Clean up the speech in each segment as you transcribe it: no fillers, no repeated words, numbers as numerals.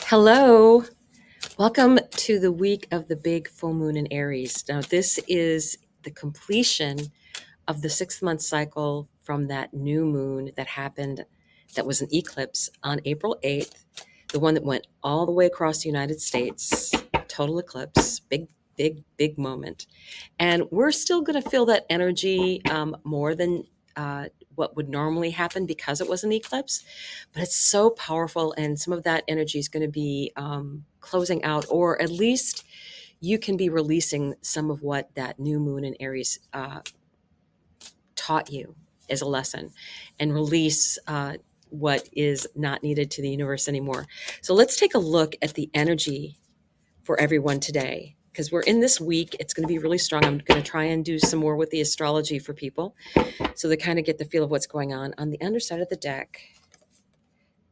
Hello, welcome to the week of the big full moon in Aries. Now, this is the completion of the 6 month cycle from that new moon that happened, that was an eclipse on April 8th, the one that went all the way across the United States. Total eclipse, big moment. And we're still going to feel that energy more than what would normally happen because it was an eclipse, but it's so powerful, and some of that energy is going to be closing out, or at least you can be releasing some of what that new moon in Aries taught you as a lesson, and release what is not needed to the universe anymore. So let's take a look at the energy for everyone today, because we're in this week. It's going to be really strong. I'm going to try and do some more with the astrology for people so they kind of get the feel of what's going on. On the underside of the deck,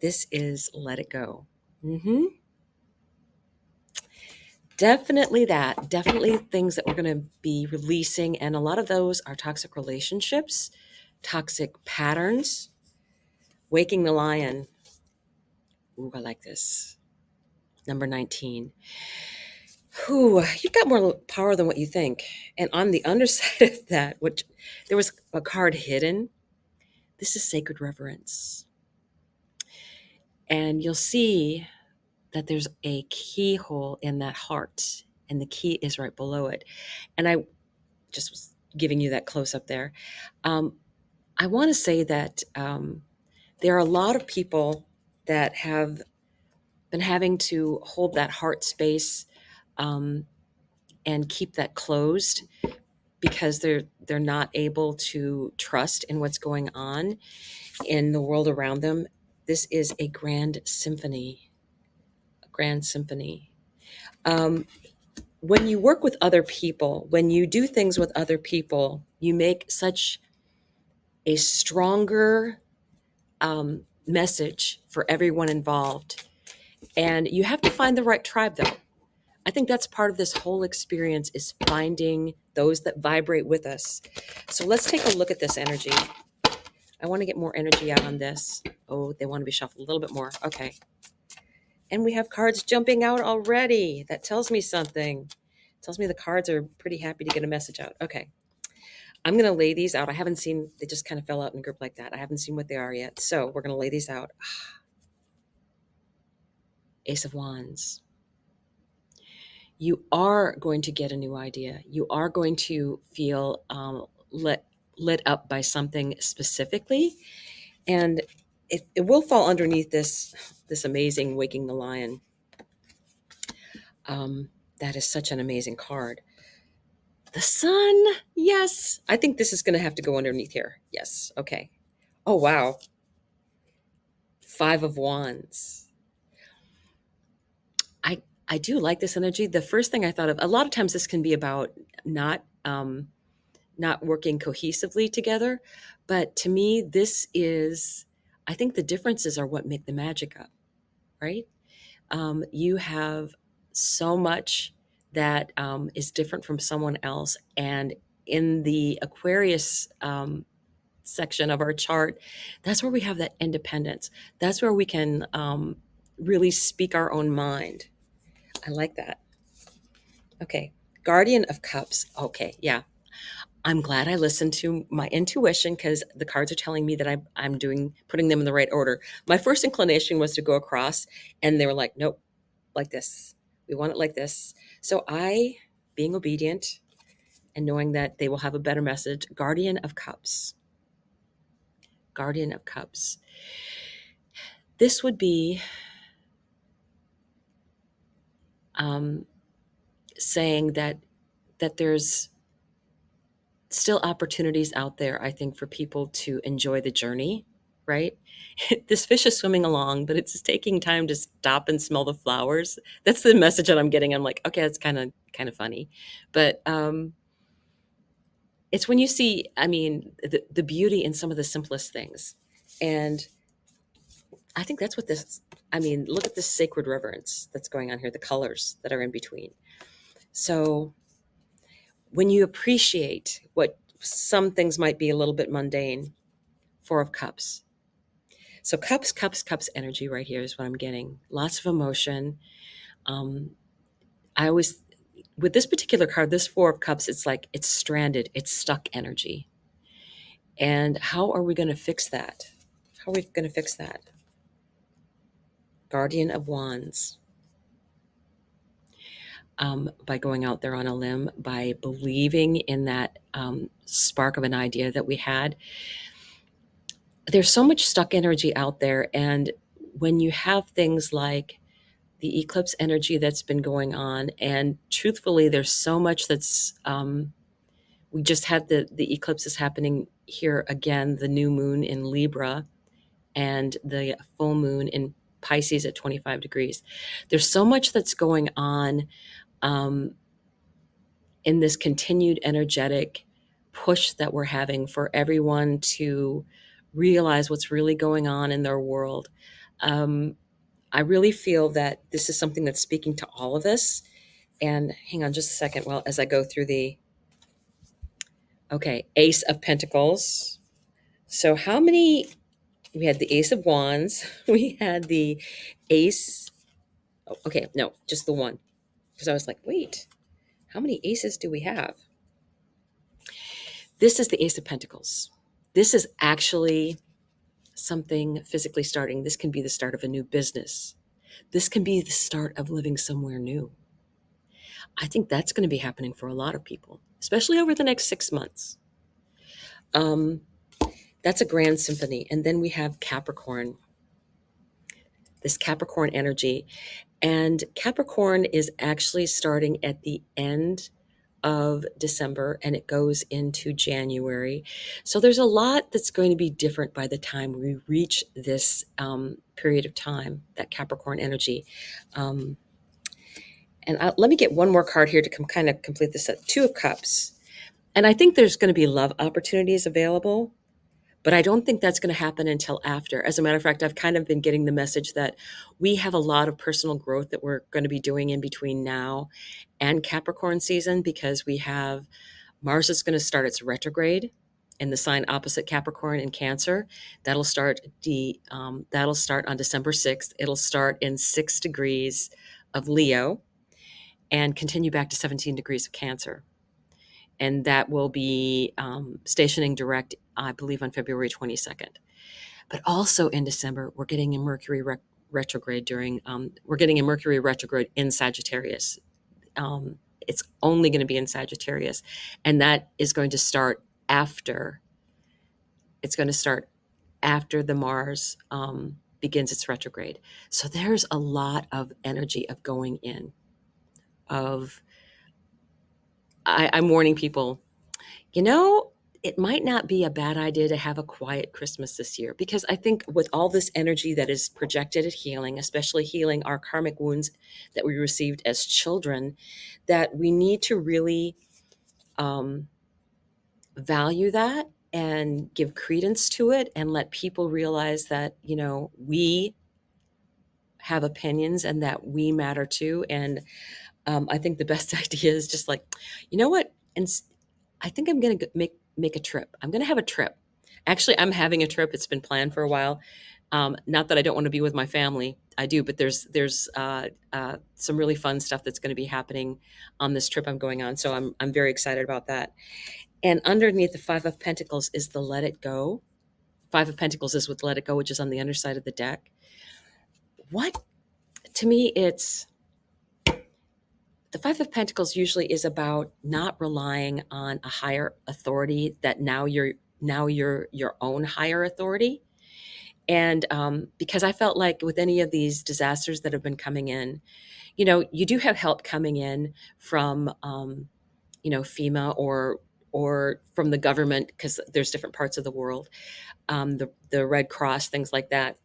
this is Let It Go. Definitely that. Definitely things that we're going to be releasing. And a lot of those are toxic relationships, toxic patterns, waking the lion. Ooh, I like this. Number 19. Ooh, you've got more power than what you think. And on the underside of that, which there was a card hidden, this is Sacred Reverence. And you'll see that there's a keyhole in that heart, and the key is right below it. And I just was giving you that close up there. I want to say that there are a lot of people that have been having to hold that heart space and keep that closed because they're not able to trust in what's going on in the world around them. This is a grand symphony. A grand symphony. When you work with other people, when you do things with other people, you make such a stronger message for everyone involved. And you have to find the right tribe, though. I think that's part of this whole experience, is finding those that vibrate with us. So let's take a look at this energy. I want to get more energy out on this. Oh, they want to be shuffled a little bit more. Okay. And we have cards jumping out already. That tells me something. It tells me the cards are pretty happy to get a message out. Okay. I'm going to lay these out. I haven't seen, they just kind of fell out in a group like that. I haven't seen what they are yet. So we're going to lay these out. Ace of Wands. You are going to get a new idea. You are going to feel lit up by something specifically. And it will fall underneath this amazing Waking the Lion. That is such an amazing card. The Sun. Yes. I think this is going to have to go underneath here. Yes. Okay. Oh, wow. Five of Wands. I do like this energy. The first thing I thought of, a lot of times this can be about not working cohesively together. But to me, this is, I think the differences are what make the magic up, right? You have so much that is different from someone else. And in the Aquarius section of our chart, that's where we have that independence. That's where we can really speak our own mind. I like that. Okay. Guardian of Cups. Okay. Yeah. I'm glad I listened to my intuition, because the cards are telling me that I'm putting them in the right order. My first inclination was to go across, and they were like, nope, like this. We want it like this. So I, being obedient and knowing that they will have a better message, Guardian of Cups. Guardian of Cups. This would be saying that there's still opportunities out there, I think, for people to enjoy the journey, right? This fish is swimming along, but it's taking time to stop and smell the flowers. That's the message that I'm getting. I'm like, okay, that's kind of funny. But it's when you see, I mean, the beauty in some of the simplest things. And I think that's what this, I mean, look at this sacred reverence that's going on here, the colors that are in between. So when you appreciate what some things might be a little bit mundane, Four of Cups. So cups, cups, cups energy right here is what I'm getting. Lots of emotion. Um, I always, with this particular card, this Four of Cups, it's like it's stranded, it's stuck energy. And how are we going to fix that? How are we going to fix that? Guardian of Wands. By going out there on a limb, by believing in that spark of an idea that we had. There's so much stuck energy out there. And when you have things like the eclipse energy that's been going on, and truthfully, there's so much that's, we just had the eclipses happening here again, the new moon in Libra and the full moon in Pisces at 25 degrees. There's so much that's going on um, in this continued energetic push that we're having for everyone to realize what's really going on in their world. Um, I really feel that this is something that's speaking to all of us. And hang on just a second. Well, as I go through okay, Ace of Pentacles. So how many, we had the Ace of Wands. We had the Ace. Oh, okay, no, just the one. Because I was like, wait, how many aces do we have? This is the Ace of Pentacles. This is actually something physically starting. This can be the start of a new business. This can be the start of living somewhere new. I think that's going to be happening for a lot of people, especially over the next 6 months. That's a grand symphony. And then we have Capricorn, this Capricorn energy. And Capricorn is actually starting at the end of December and it goes into January. So there's a lot that's going to be different by the time we reach this period of time, that Capricorn energy. Let me get one more card here to kind of complete this set. Two of Cups. And I think there's going to be love opportunities available, but I don't think that's going to happen until after. As a matter of fact, I've kind of been getting the message that we have a lot of personal growth that we're going to be doing in between now and Capricorn season, because we have Mars is going to start its retrograde in the sign opposite Capricorn in Cancer. That'll start on December 6th. It'll start in 6 degrees of Leo and continue back to 17 degrees of Cancer. And that will be stationing direct, I believe, on February 22nd. But also in December, we're getting a Mercury retrograde we're getting a Mercury retrograde in Sagittarius. It's only going to be in Sagittarius. And that is going to start after, the Mars begins its retrograde. So there's a lot of energy of going in, I'm warning people, it might not be a bad idea to have a quiet Christmas this year, because I think with all this energy that is projected at healing, especially healing our karmic wounds that we received as children, that we need to really value that and give credence to it and let people realize that, we have opinions and that we matter too. And I think the best idea is just like, you know what? And I think I'm going to make a trip. I'm going to have a trip. Actually, I'm having a trip. It's been planned for a while. Not that I don't want to be with my family. I do, but there's some really fun stuff that's going to be happening on this trip I'm going on. So I'm very excited about that. And underneath the Five of Pentacles is the Let It Go. Five of Pentacles is with Let It Go, which is on the underside of the deck. What, to me, it's the Five of Pentacles usually is about not relying on a higher authority, that now you're your own higher authority. And because I felt like with any of these disasters that have been coming in, you do have help coming in from FEMA or from the government, because there's different parts of the world, the Red Cross, things like that.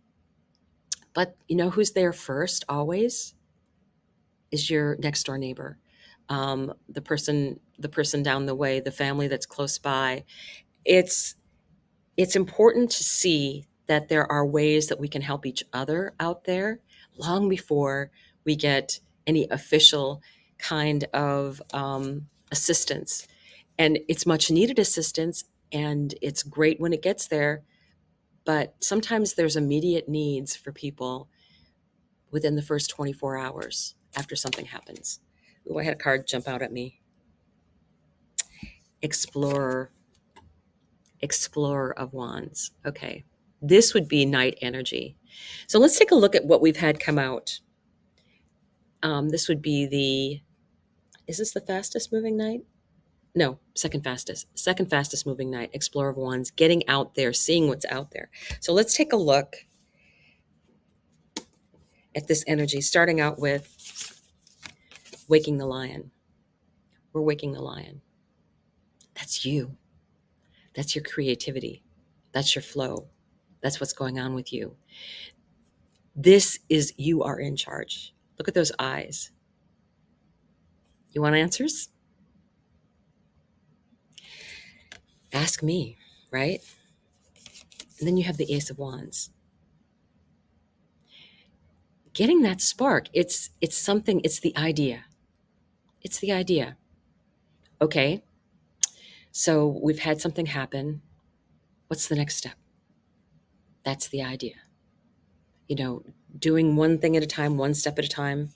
But who's there first always is your next door neighbor, the person down the way, the family that's close by. It's important to see that there are ways that we can help each other out there long before we get any official kind of assistance. And it's much needed assistance, and it's great when it gets there. but sometimes there's immediate needs for people within the first 24 hours after something happens. Ooh, I had a card jump out at me. Explorer, Explorer of Wands. Okay. This would be night energy. So let's take a look at what we've had come out. This would be is this the fastest moving night? No, second fastest. Second fastest moving night. Explorer of Wands, getting out there, seeing what's out there. So let's take a look at this energy, starting out with waking the lion. We're waking the lion. That's you. That's your creativity. That's your flow. That's what's going on with you. This is you are in charge. Look at those eyes. You want answers? Ask me, right? And then you have the Ace of Wands. Getting that spark, it's something, it's the idea. It's the idea. Okay, so we've had something happen. What's the next step? That's the idea. You know, doing one thing at a time, one step at a time.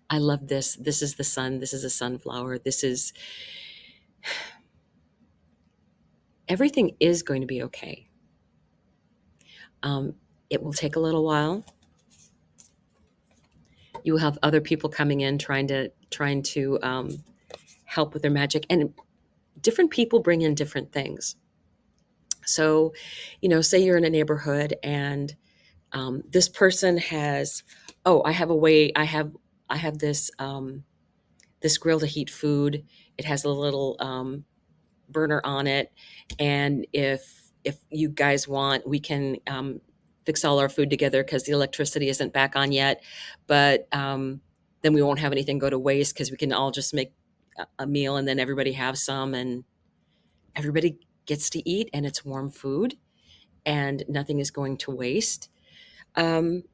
I love this. This is the sun. This is a sunflower. Everything is going to be okay. It will take a little while. You will have other people coming in trying to help with their magic, and different people bring in different things. So, say you're in a neighborhood and this person has, I have a way. I have this grill to heat food. It has a little burner on it, and if you guys want, we can fix all our food together because the electricity isn't back on yet. But then we won't have anything go to waste because we can all just make a meal, and then everybody have some, and everybody gets to eat, and it's warm food, and nothing is going to waste. And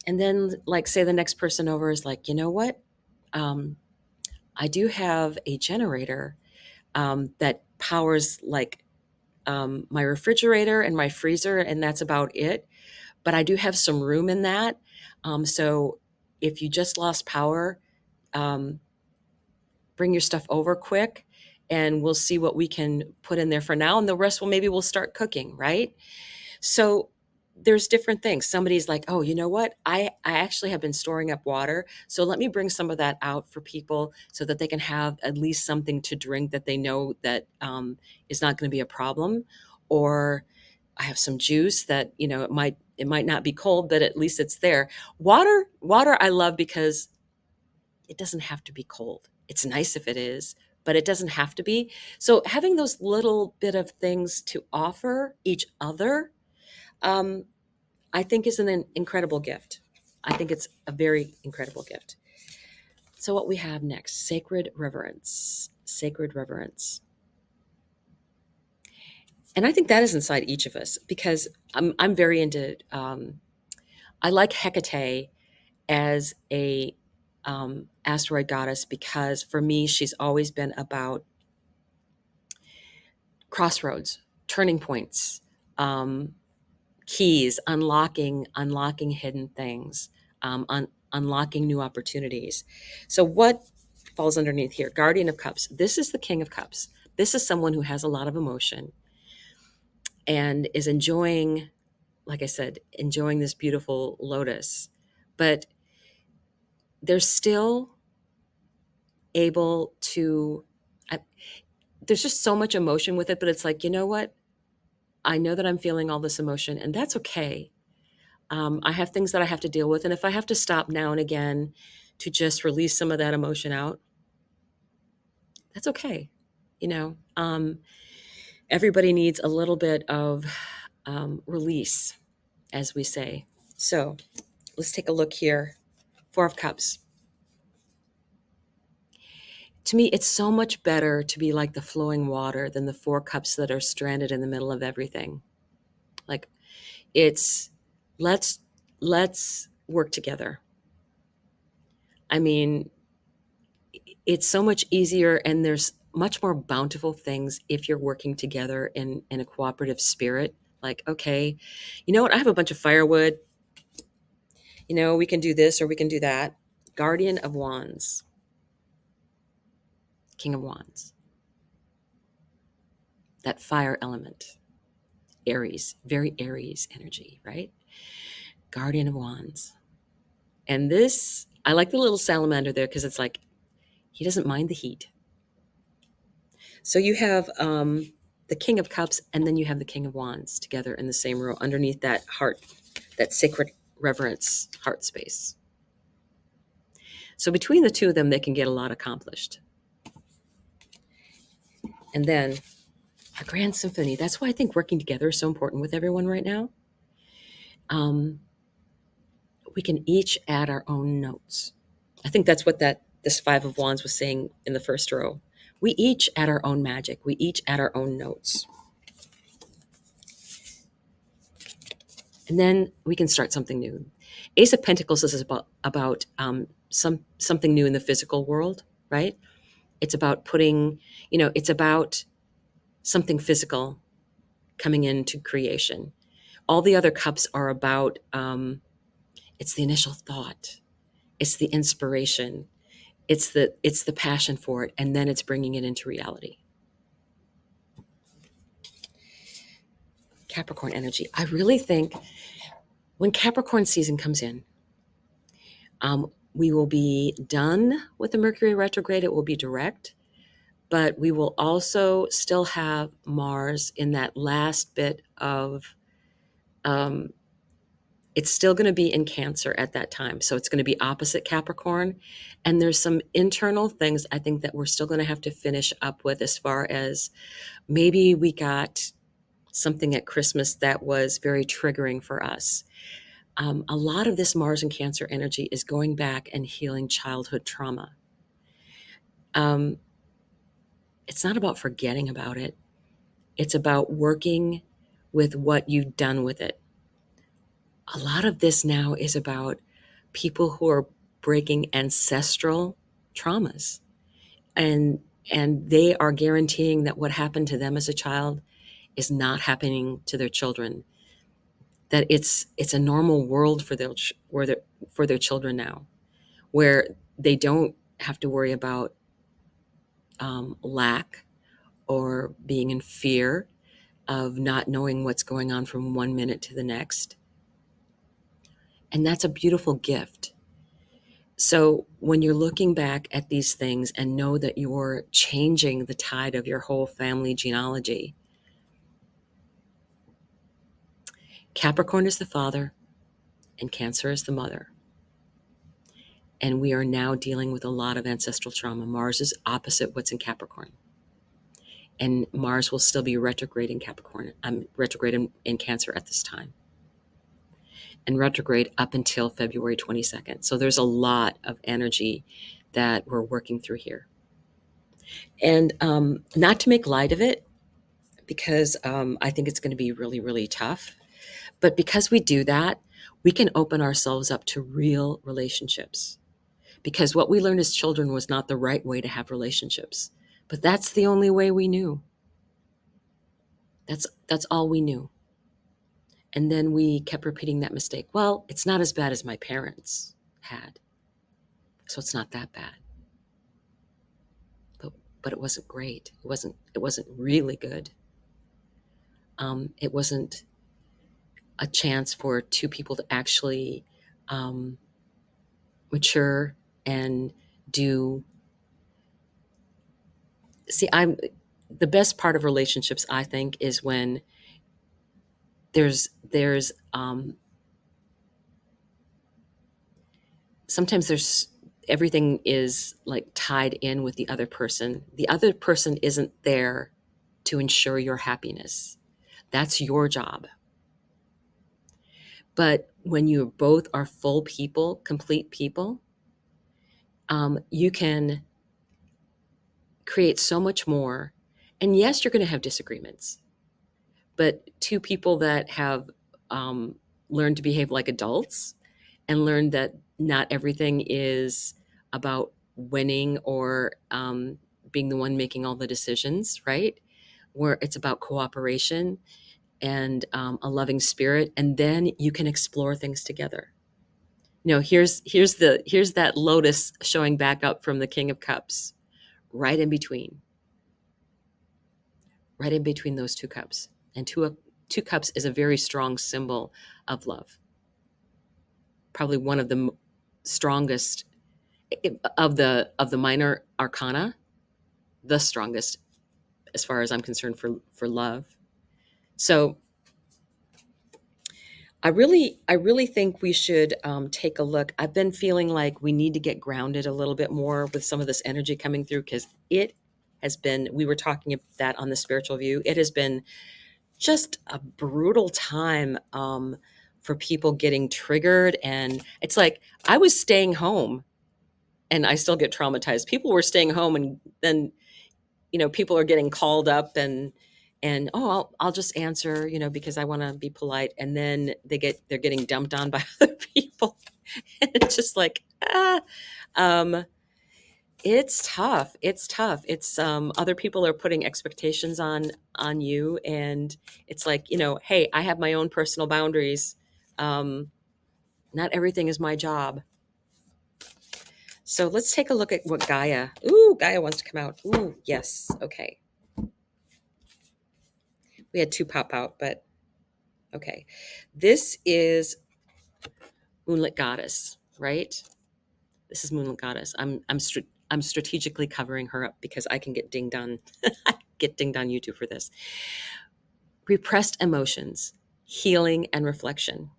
then, like, say the next person over is like, you know what? I do have a generator that powers like my refrigerator and my freezer, and that's about it. But I do have some room in that. So if you just lost power, um, bring your stuff over quick, and we'll see what we can put in there for now. And the rest we'll start cooking, right? So there's different things. Somebody's like, oh, you know what? I actually have been storing up water. So let me bring some of that out for people so that they can have at least something to drink that they know that is not going to be a problem. Or I have some juice that, it might not be cold, but at least it's there. Water I love because it doesn't have to be cold. It's nice if it is, but it doesn't have to be. So having those little bit of things to offer each other, I think is an incredible gift. I think it's a very incredible gift. So what we have next, sacred reverence, sacred reverence. And I think that is inside each of us because I'm very into, I like Hecate as a asteroid goddess because for me, she's always been about crossroads, turning points, keys, unlocking hidden things, unlocking new opportunities. So what falls underneath here? Guardian of Cups. This is the King of Cups. This is someone who has a lot of emotion and is enjoying, like I said, enjoying this beautiful lotus, but they're still able to, there's just so much emotion with it, but it's like, you know what? I know that I'm feeling all this emotion, and that's okay. I have things that I have to deal with. And if I have to stop now and again to just release some of that emotion out, that's okay. Everybody needs a little bit of release, as we say. So let's take a look here. Four of Cups. To me, it's so much better to be like the flowing water than the four cups that are stranded in the middle of everything. Like it's let's work together. I mean, it's so much easier, and there's much more bountiful things if you're working together in a cooperative spirit. Like, okay, you know what? I have a bunch of firewood. You know, we can do this or we can do that. Guardian of Wands, King of Wands, that fire element, Aries, very Aries energy, right? Guardian of Wands. And this, I like the little salamander there because it's like, he doesn't mind the heat. So you have the King of Cups, and then you have the King of Wands together in the same row underneath that heart, that sacred reverence heart space. So between the two of them, they can get a lot accomplished. And then a grand symphony. That's why I think working together is so important with everyone right now. We can each add our own notes. I think that's what this Five of Wands was saying in the first row. We each add our own magic. We each add our own notes. And then we can start something new. Ace of Pentacles is about something new in the physical world, right? It's about putting, it's about something physical coming into creation. All the other cups are about, it's the initial thought, it's the inspiration, it's the passion for it, and then it's bringing it into reality. Capricorn energy. I really think when Capricorn season comes in, we will be done with the Mercury retrograde. It will be direct, but we will also still have Mars in that last bit of, it's still going to be in Cancer at that time. So it's going to be opposite Capricorn. And there's some internal things I think that we're still going to have to finish up with, as far as maybe we got something at Christmas that was very triggering for us. A lot of this Mars and Cancer energy is going back and healing childhood trauma. It's not about forgetting about it. It's about working with what you've done with it. A lot of this now is about people who are breaking ancestral traumas, and they are guaranteeing that what happened to them as a child is not happening to their children. That it's a normal world for their children now, where they don't have to worry about lack or being in fear of not knowing what's going on from one minute to the next. And that's a beautiful gift. So when you're looking back at these things and know that you're changing the tide of your whole family genealogy, Capricorn is the father and Cancer is the mother. And we are now dealing with a lot of ancestral trauma. Mars is opposite what's in Capricorn. And Mars will still be retrograde in Capricorn. Retrograde in Cancer at this time. And retrograde up until February 22nd. So there's a lot of energy that we're working through here. And not to make light of it, because I think it's going to be really, really tough. But because we do that, we can open ourselves up to real relationships. Because what we learned as children was not the right way to have relationships. But that's the only way we knew. That's all we knew. And then we kept repeating that mistake. Well, it's not as bad as my parents had, so it's not that bad. But it wasn't great. It wasn't really good. It wasn't a chance for two people to actually mature and do. See, the best part of relationships, I think, is when there's sometimes there's everything is like tied in with the other person. The other person isn't there to ensure your happiness. That's your job. But when you both are full people, complete people, you can create so much more. And yes, you're going to have disagreements. But two people that have learned to behave like adults and learned that not everything is about winning or being the one making all the decisions, right? Where it's about cooperation and a loving spirit, and then you can explore things together. Here's that lotus showing back up from the King of Cups, right in between, right in between those two cups. And two cups is a very strong symbol of love. Probably one of the strongest of the minor arcana, the strongest as far as I'm concerned for love. So I really think we should take a look. I've been feeling like we need to get grounded a little bit more with some of this energy coming through, because it has been, we were talking about that on the spiritual view. It has been just a brutal time for people getting triggered. And it's like, I was staying home and I still get traumatized. People were staying home, and then people are getting called up, and I'll just answer, because I want to be polite, and then they're getting dumped on by other people. And it's just like, um it's tough. It's other people are putting expectations on you, and it's like, hey, I have my own personal boundaries. Not everything is my job. So let's take a look at what Gaia wants to come out. Ooh, yes. Okay. We had two pop out, but okay. This is Moonlit Goddess, right? This is Moonlit Goddess. I'm strategically covering her up because I can get dinged on get dinged on YouTube for this. Repressed emotions, healing and reflection.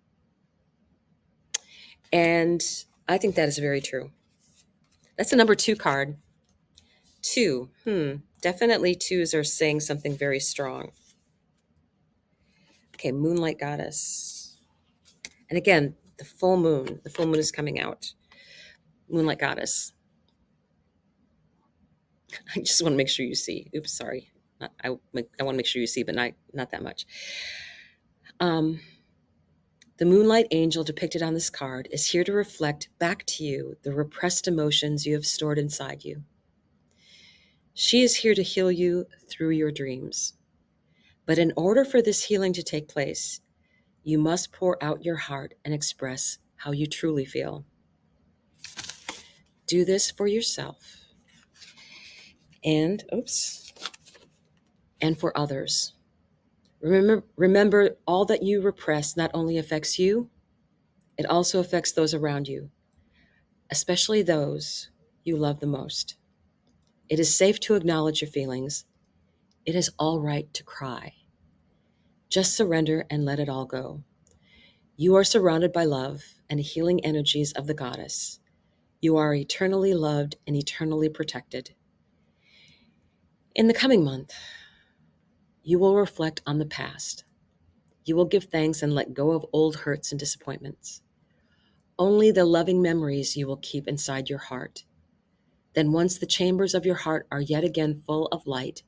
And I think that is very true. That's the number 2 card. 2. Definitely 2s are saying something very strong. Okay, Moonlight Goddess. And again, the full moon is coming out. Moonlight Goddess. I just want to make sure you see. Oops, sorry. I want to make sure you see, but not that much. The moonlight angel depicted on this card is here to reflect back to you the repressed emotions you have stored inside you. She is here to heal you through your dreams. But in order for this healing to take place, you must pour out your heart and express how you truly feel. Do this for yourself and for others. Remember, all that you repress not only affects you, it also affects those around you, especially those you love the most. It is safe to acknowledge your feelings. It is all right to cry. Just surrender and let it all go. You are surrounded by love and healing energies of the goddess. You are eternally loved and eternally protected. In the coming month, you will reflect on the past. You will give thanks and let go of old hurts and disappointments. Only the loving memories you will keep inside your heart. Then once the chambers of your heart are yet again full of light,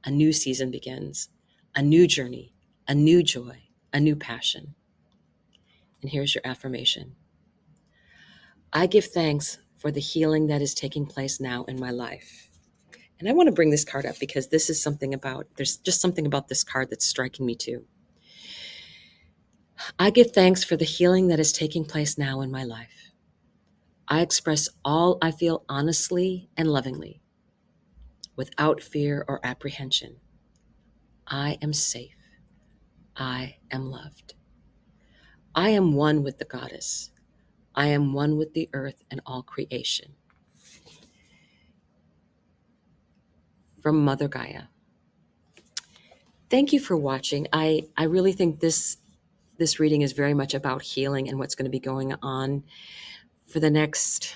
a new season begins, a new journey, a new joy, a new passion. And here's your affirmation. I give thanks for the healing that is taking place now in my life. And I want to bring this card up because there's just something about this card that's striking me too. I give thanks for the healing that is taking place now in my life. I express all I feel honestly and lovingly, without fear or apprehension. I am safe. I am loved. I am one with the goddess. I am one with the earth and all creation. From Mother Gaia. Thank you for watching. I really think this reading is very much about healing and what's going to be going on for the next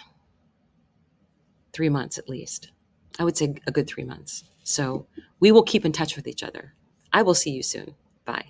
3 months at least. I would say a good 3 months. So we will keep in touch with each other. I will see you soon. Bye.